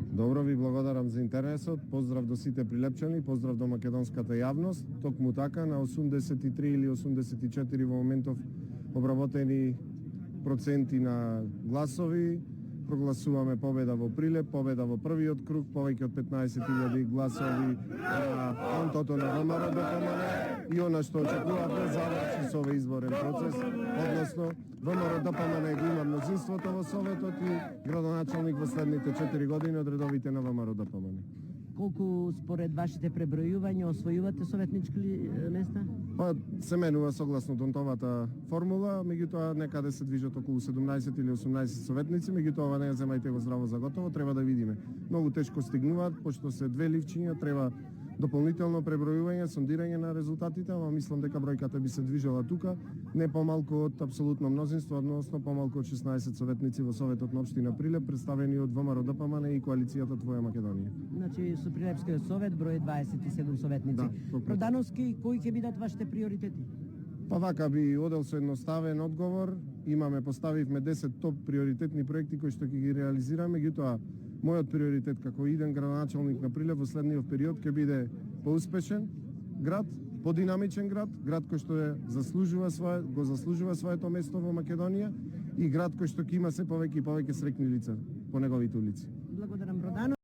Добро, ви благодарам за интересот. Поздрав до сите прилепчани, поздрав до македонската јавност. Токму така, на 83 или 84 во моментов обработени проценти на гласови, прогласуваме победа во Прилеп, победа во првиот круг, повеќе од 15.000 гласови на контото на ВМРО ДПМН и она што очекувавме заврши со овој изборен процес, односно ВМРО ДПМН го има мнозинството во Советот и градоначалник во следните 4 години од редовите на ВМРО ДПМН. Колку според вашите пребројувања освојувате советнички места? Па се менува согласно Донтовата формула, меѓутоа некаде се движат околу 17 или 18 советници, меѓутоа ова не ја земајте го здраво за готово, треба да видиме. Многу тешко стигнуваат, пошто се две ливчиња, треба дополнително пребројување, сондирање на резултатите, ама мислам дека бројката би се движела тука, не помалку од апсолутно мнозинство, односно помалку од 16 советници во Советот на општина Прилеп, представени од ВМРО ДПМН и коалицијата Твоја Македонија. Значи, со Прилепскиот совет број 27 советници. Да, Продановски, кои ќе бидат вашите приоритети? Па вака би одел со едноставен одговор. Поставивме 10 топ приоритетни проекти кои што ќе ги реализираме, меѓутоа мојот приоритет како иден градоначалник на Прилеп во следниот период ќе биде поуспешен град, подинамичен град кој што го заслужува своето место во Македонија и град кој што ќе има се повеќе и повеќе среќни лица по неговите улици. Благодарам, Продановски.